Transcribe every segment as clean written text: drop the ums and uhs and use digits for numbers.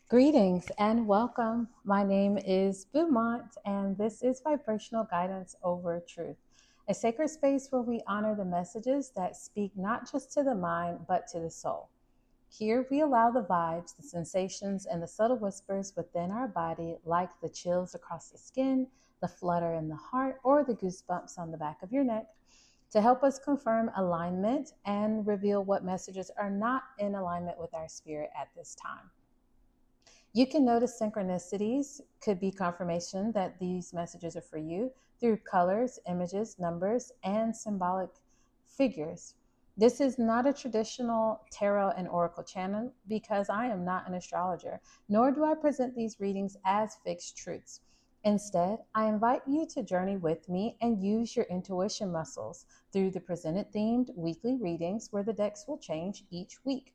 Greetings and welcome. My name is Beaumont, and this is Vibrational Guidance Over Truth, a sacred space where we honor the messages that speak not just to the mind, but to the soul. Here we allow the vibes, the sensations, and the subtle whispers within our body, like the chills across the skin, the flutter in the heart, or the goosebumps on the back of your neck, to help us confirm alignment and reveal what messages are not in alignment with our spirit at this time. You can notice synchronicities, could be confirmation that these messages are for you through colors, images, numbers, and symbolic figures. This is not a traditional tarot and oracle channel because I am not an astrologer, nor do I present these readings as fixed truths. Instead, I invite you to journey with me and use your intuition muscles through the presented themed weekly readings where the decks will change each week.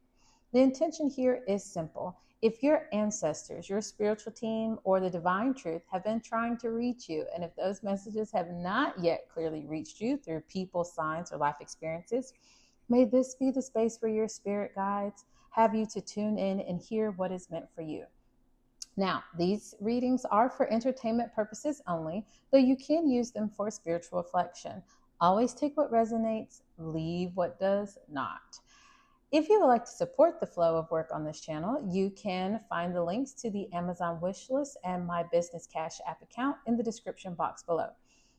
The intention here is simple. If your ancestors, your spiritual team, or the divine truth have been trying to reach you, and if those messages have not yet clearly reached you through people, signs, or life experiences, may this be the space where your spirit guides have you to tune in and hear what is meant for you. Now, these readings are for entertainment purposes only, though you can use them for spiritual reflection. Always take what resonates, leave what does not. If you would like to support the flow of work on this channel, you can find the links to the Amazon wishlist and my business Cash App account in the description box below.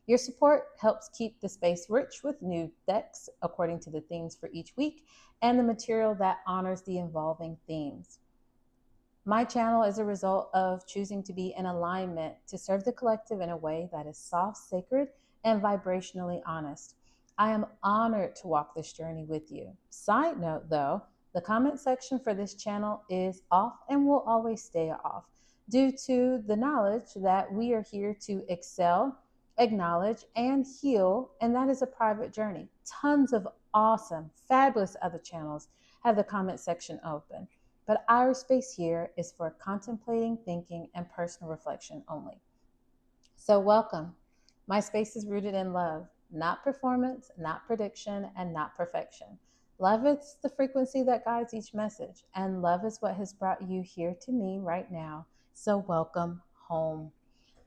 Your support helps keep the space rich with new decks according to the themes for each week and the material that honors the evolving themes. My channel is a result of choosing to be in alignment to serve the collective in a way that is soft, sacred, and vibrationally honest. I am honored to walk this journey with you. Side note though, the comment section for this channel is off and will always stay off due to the knowledge that we are here to excel, acknowledge, and heal, and that is a private journey. Tons of awesome, fabulous other channels have the comment section open, but our space here is for contemplating, thinking, and personal reflection only. So welcome. My space is rooted in love, not performance, not prediction, and not perfection. Love is the frequency that guides each message, and love is what has brought you here to me right now. So welcome home.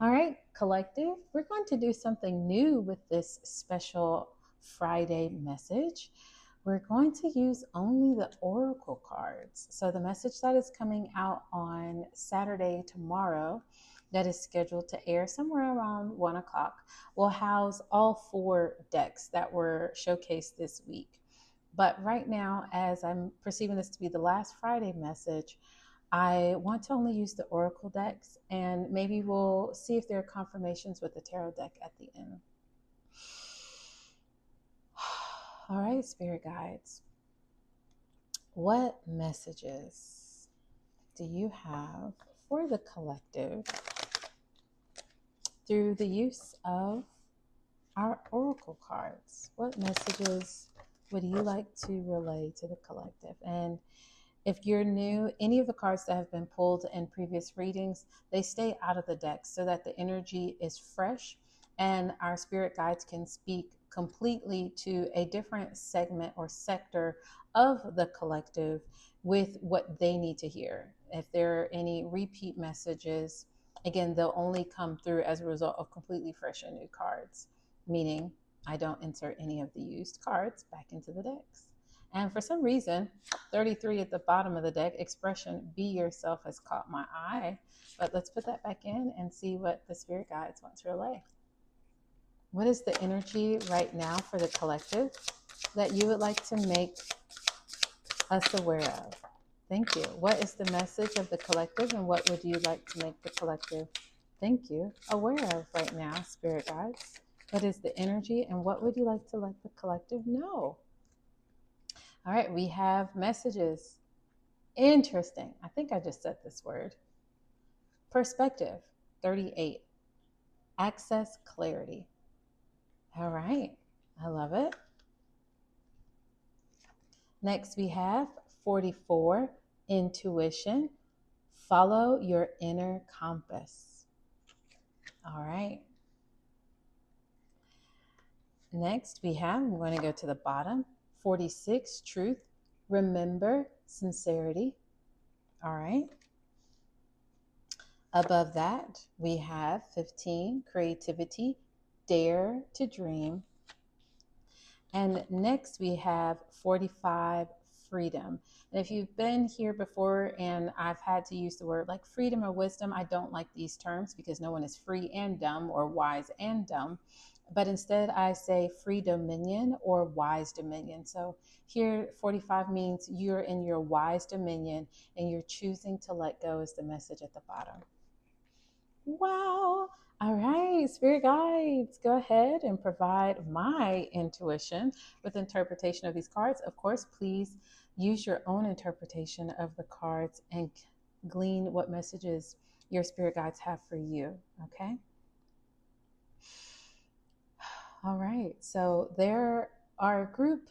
All right, collective, we're going to do something new with this special Friday message. We're going to use only the oracle cards. So the message that is coming out on Saturday, tomorrow, that is scheduled to air somewhere around 1 o'clock, will house all 4 decks that were showcased this week. But right now, as I'm perceiving this to be the last Friday message, I want to only use the oracle decks, and maybe we'll see if there are confirmations with the tarot deck at the end. All right, spirit guides, what messages do you have for the collective through the use of our oracle cards? What messages would you like to relay to the collective? And if you're new, any of the cards that have been pulled in previous readings, they stay out of the deck so that the energy is fresh and our spirit guides can speak completely to a different segment or sector of the collective with what they need to hear. If there are any repeat messages, again, they'll only come through as a result of completely fresh and new cards, meaning I don't insert any of the used cards back into the decks. And for some reason, 33 at the bottom of the deck, expression, be yourself, has caught my eye. But let's put that back in and see what the spirit guides want to relay. What is the energy right now for the collective that you would like to make us aware of? Thank you. What is the message of the collective, and what would you like to make the collective, thank you, aware of right now, spirit guides? What is the energy, and what would you like to let the collective know? All right, we have messages. Interesting. I think I just said this word. Perspective, 38. Access clarity. All right, I love it. Next, we have 44. Intuition. Follow your inner compass. All right. Next, we have, I'm going to go to the bottom, 46. Truth. Remember sincerity. All right. Above that, we have 15, creativity, dare to dream. And next we have 45, freedom. And if you've been here before and I've had to use the word like freedom or wisdom, I don't like these terms because no one is free and dumb or wise and dumb. But instead I say free dominion or wise dominion. So here 45 means you're in your wise dominion and you're choosing to let go is the message at the bottom. Wow. All right, spirit guides, go ahead and provide my intuition with interpretation of these cards. Of course, please use your own interpretation of the cards and glean what messages your spirit guides have for you. Okay. All right. So there are a group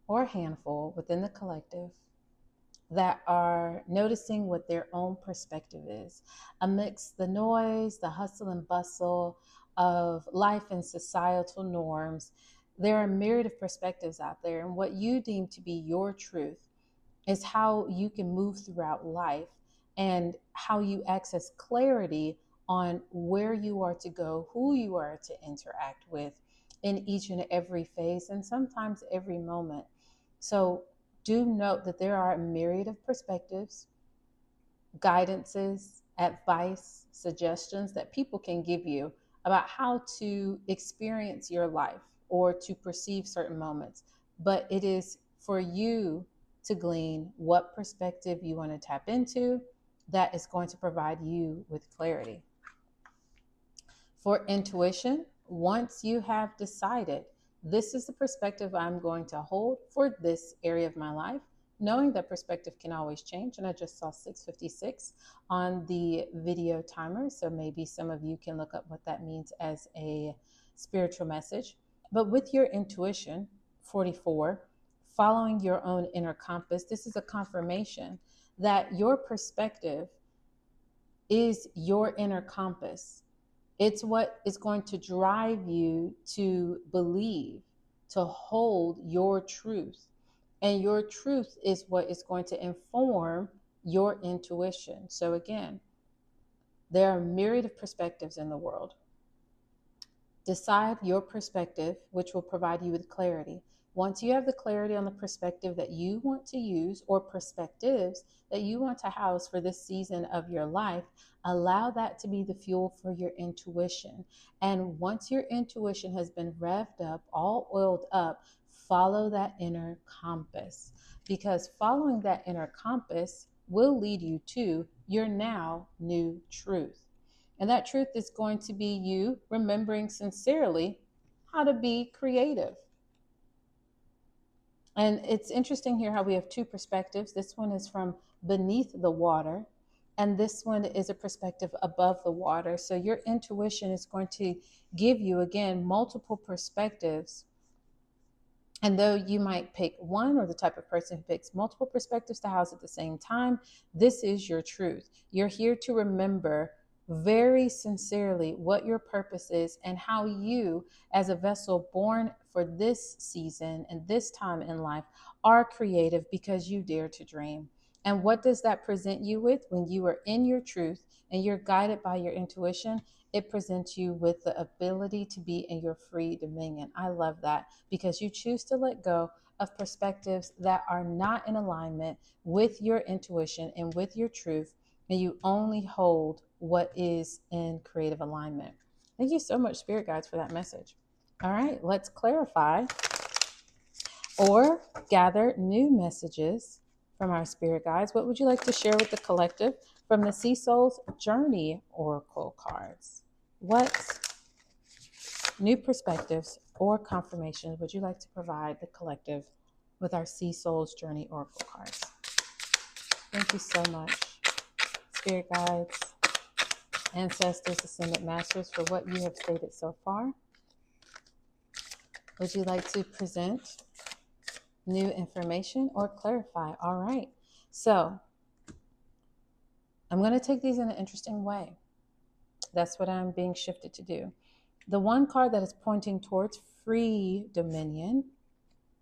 or a handful within the collective that are noticing what their own perspective is amidst the noise, the hustle and bustle of life and societal norms. There are a myriad of perspectives out there, and what you deem to be your truth is how you can move throughout life and how you access clarity on where you are to go, who you are to interact with in each and every phase, and sometimes every moment. So do note that there are a myriad of perspectives, guidances, advice, suggestions that people can give you about how to experience your life or to perceive certain moments. But it is for you to glean what perspective you want to tap into that is going to provide you with clarity. For intuition, once you have decided this is the perspective I'm going to hold for this area of my life, knowing that perspective can always change. And I just saw 6:56 on the video timer. So maybe some of you can look up what that means as a spiritual message. But with your intuition, 44, following your own inner compass, this is a confirmation that your perspective is your inner compass. It's what is going to drive you to believe, to hold your truth. And your truth is what is going to inform your intuition. So again, there are a myriad of perspectives in the world. Decide your perspective, which will provide you with clarity. Once you have the clarity on the perspective that you want to use or perspectives that you want to house for this season of your life, allow that to be the fuel for your intuition. And once your intuition has been revved up, all oiled up, follow that inner compass, because following that inner compass will lead you to your now new truth. And that truth is going to be you remembering sincerely how to be creative. And it's interesting here how we have two perspectives. This one is from beneath the water, and this one is a perspective above the water. So your intuition is going to give you, again, multiple perspectives. And though you might pick one, or the type of person who picks multiple perspectives to house at the same time, this is your truth. You're here to remember very sincerely what your purpose is and how you, as a vessel born for this season and this time in life, are creative because you dare to dream. And what does that present you with when you are in your truth and you're guided by your intuition? It presents you with the ability to be in your free dominion. I love that, because you choose to let go of perspectives that are not in alignment with your intuition and with your truth, and you only hold what is in creative alignment. Thank you so much, Spirit Guides, for that message. All right, let's clarify or gather new messages from our Spirit Guides. What would you like to share with the collective from the Sea Soul's Journey Oracle cards? What new perspectives or confirmations would you like to provide the collective with our Sea Soul's Journey Oracle cards? Thank you so much, Spirit Guides, Ancestors, Ascended Masters, for what you have stated so far. Would you like to present new information or clarify? All right. So I'm going to take these in an interesting way. That's what I'm being shifted to do. The one card that is pointing towards free dominion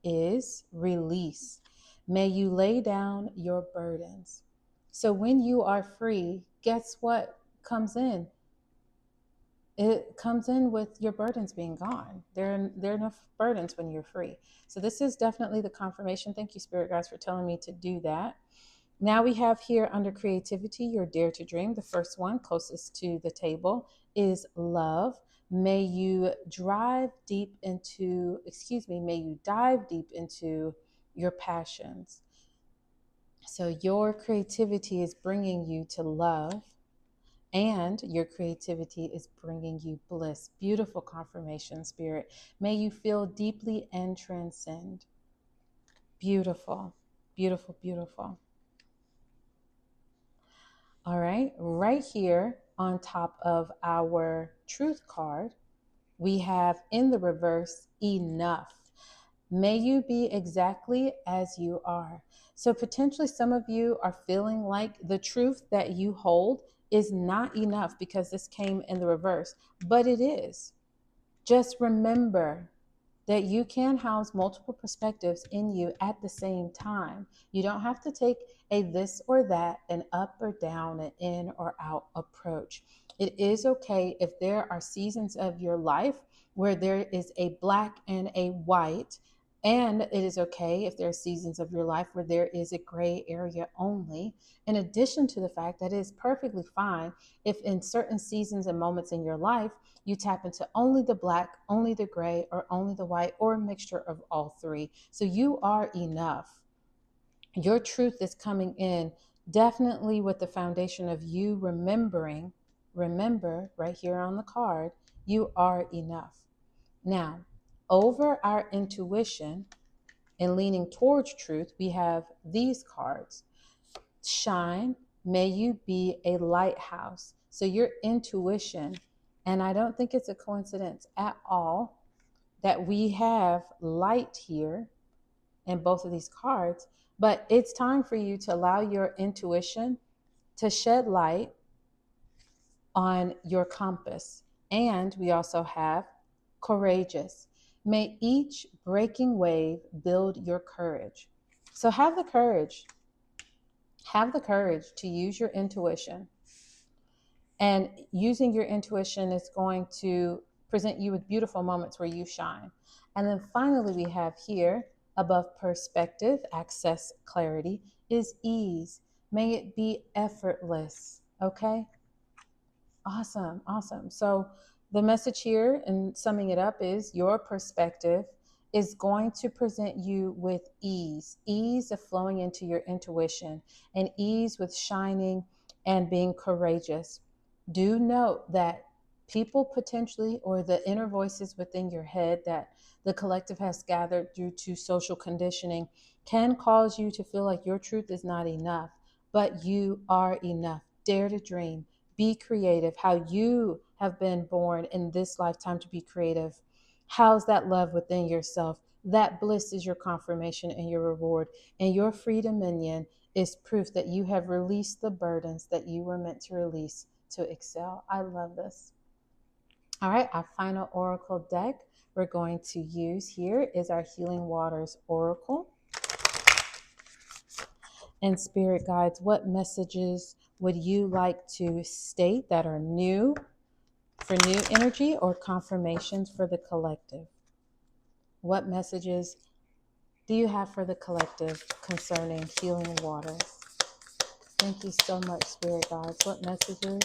is release. May you lay down your burdens. So when you are free, guess what comes in. It comes in with your burdens being gone. There are enough burdens when you're free. So this is definitely the confirmation. Thank you, Spirit Guides, for telling me to do that. Now we have here under creativity, your dare to dream. The first one closest to the table is love. May you may you dive deep into your passions. So your creativity is bringing you to love, and your creativity is bringing you bliss. Beautiful confirmation, Spirit. May you feel deeply and transcend. Beautiful, beautiful, beautiful. All right, right here on top of our truth card, we have in the reverse, enough. May you be exactly as you are. So potentially some of you are feeling like the truth that you hold is not enough because this came in the reverse, but it is. Just remember that you can house multiple perspectives in you at the same time. You don't have to take a this or that, an up or down, an in or out approach. It is okay if there are seasons of your life where there is a black and a white, and it is okay if there are seasons of your life where there is a gray area only. In addition to the fact that it is perfectly fine if in certain seasons and moments in your life, you tap into only the black, only the gray, or only the white, or a mixture of all three. So you are enough. Your truth is coming in definitely with the foundation of you remembering, remember right here on the card, you are enough. Now, over our intuition and leaning towards truth, we have these cards. Shine, may you be a lighthouse. So your intuition, and I don't think it's a coincidence at all that we have light here in both of these cards, but it's time for you to allow your intuition to shed light on your compass. And we also have courageous. May each breaking wave build your courage. So have the courage. Have the courage to use your intuition. And using your intuition is going to present you with beautiful moments where you shine. And then finally, we have here above perspective, access, clarity is ease. May it be effortless. Okay. Awesome. Awesome. So the message here, and summing it up, is your perspective is going to present you with ease of flowing into your intuition, and ease with shining and being courageous. Do note that people potentially, or the inner voices within your head that the collective has gathered due to social conditioning, can cause you to feel like your truth is not enough, but you are enough. Dare to dream. Be creative. How you have been born in this lifetime to be creative. House that love within yourself. That bliss is your confirmation and your reward. And your free dominion is proof that you have released the burdens that you were meant to release to excel. I love this. All right, our final oracle deck we're going to use here is our Healing Waters Oracle. And Spirit Guides, what messages would you like to state that are new for new energy, or confirmations for the collective? What messages do you have for the collective concerning healing waters? Thank you so much, Spirit Guides. What messages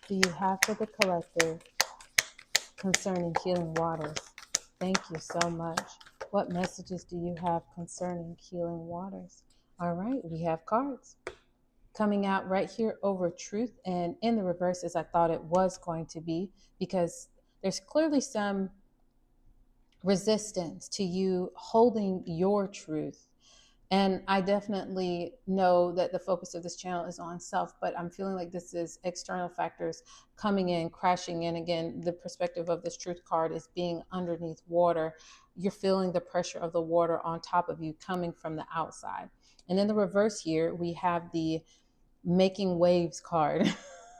do you have for the collective concerning healing waters? Thank you so much. What messages do you have concerning healing waters? All right, we have cards coming out right here over truth, and in the reverse as I thought it was going to be, because there's clearly some resistance to you holding your truth. And I definitely know that the focus of this channel is on self, but I'm feeling like this is external factors coming in, crashing in. Again, the perspective of this truth card is being underneath water. You're feeling the pressure of the water on top of you coming from the outside. And in the reverse here, we have the making waves card.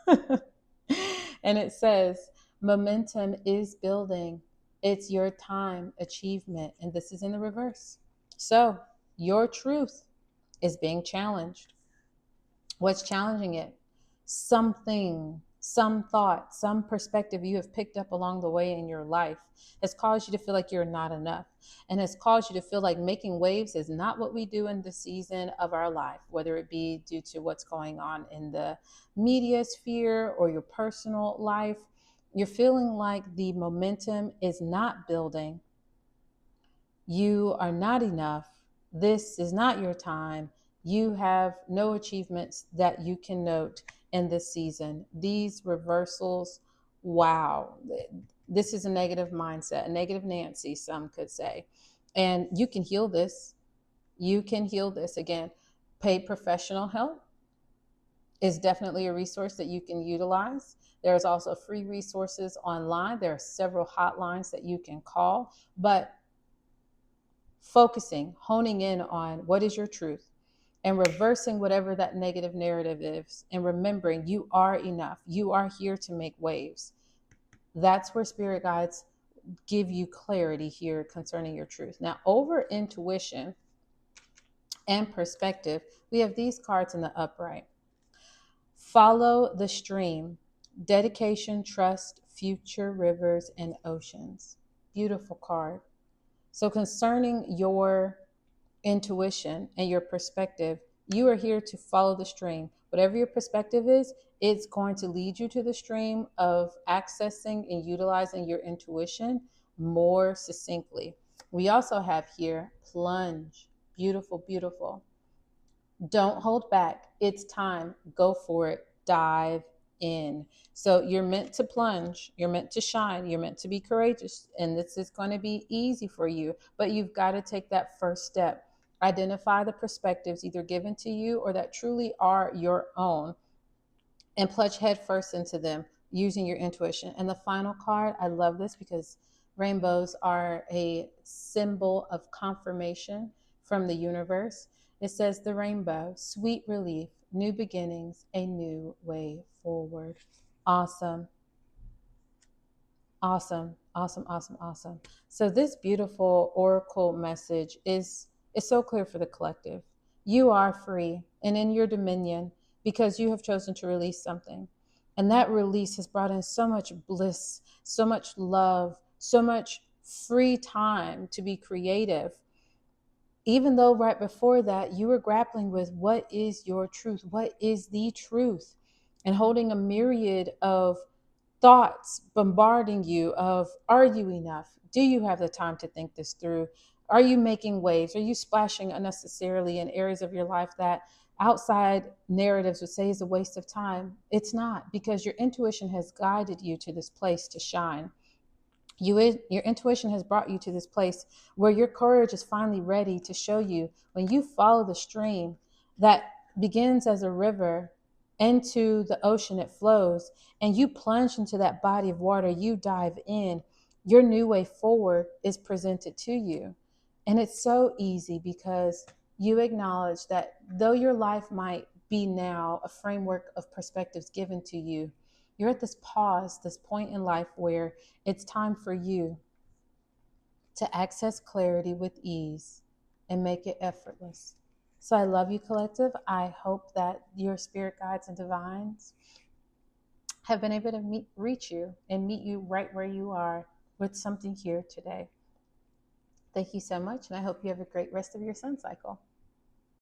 And it says, momentum is building. It's your time, achievement. And this is in the reverse. So your truth is being challenged. What's challenging it? Something Some thought, some perspective you have picked up along the way in your life has caused you to feel like you're not enough, and has caused you to feel like making waves is not what we do in the season of our life, whether it be due to what's going on in the media sphere or your personal life. You're feeling like the momentum is not building. You are not enough. This is not your time. You have no achievements that you can note in this season. These reversals, wow. This is a negative mindset, a negative Nancy, some could say. And you can heal this. You can heal this. Again, paid professional help is definitely a resource that you can utilize. There's also free resources online. There are several hotlines that you can call, but focusing, honing in on what is your truth and reversing whatever that negative narrative is, and remembering you are enough. You are here to make waves. That's where spirit guides give you clarity here concerning your truth. Now, over intuition and perspective, we have these cards in the upright. Follow the stream, dedication, trust, future rivers and oceans. Beautiful card. So concerning your intuition and your perspective, you are here to follow the stream. Whatever your perspective is, it's going to lead you to the stream of accessing and utilizing your intuition more succinctly. We also have here plunge. Beautiful, beautiful. Don't hold back. It's time. Go for it. Dive in. So you're meant to plunge. You're meant to shine. You're meant to be courageous. And this is going to be easy for you. But you've got to take that first step. Identify the perspectives either given to you or that truly are your own, and plunge headfirst into them using your intuition. And the final card, I love this because rainbows are a symbol of confirmation from the universe. It says the rainbow, sweet relief, new beginnings, a new way forward. Awesome. Awesome. Awesome. Awesome. Awesome. So this beautiful oracle message is so clear for the collective. You are free and in your dominion because you have chosen to release something. And that release has brought in so much bliss, so much love, so much free time to be creative. Even though right before that, you were grappling with what is your truth? What is the truth? And holding a myriad of thoughts bombarding you of, are you enough? Do you have the time to think this through? Are you making waves? Are you splashing unnecessarily in areas of your life that outside narratives would say is a waste of time? It's not, because your intuition has guided you to this place to shine. Your intuition has brought you to this place where your courage is finally ready to show you, when you follow the stream that begins as a river into the ocean, it flows, and you plunge into that body of water, you dive in, your new way forward is presented to you. And it's so easy because you acknowledge that though your life might be now a framework of perspectives given to you, you're at this pause, this point in life where it's time for you to access clarity with ease and make it effortless. So I love you, collective. I hope that your spirit guides and divines have been able to reach you and meet you right where you are with something here today. Thank you so much, and I hope you have a great rest of your sun cycle.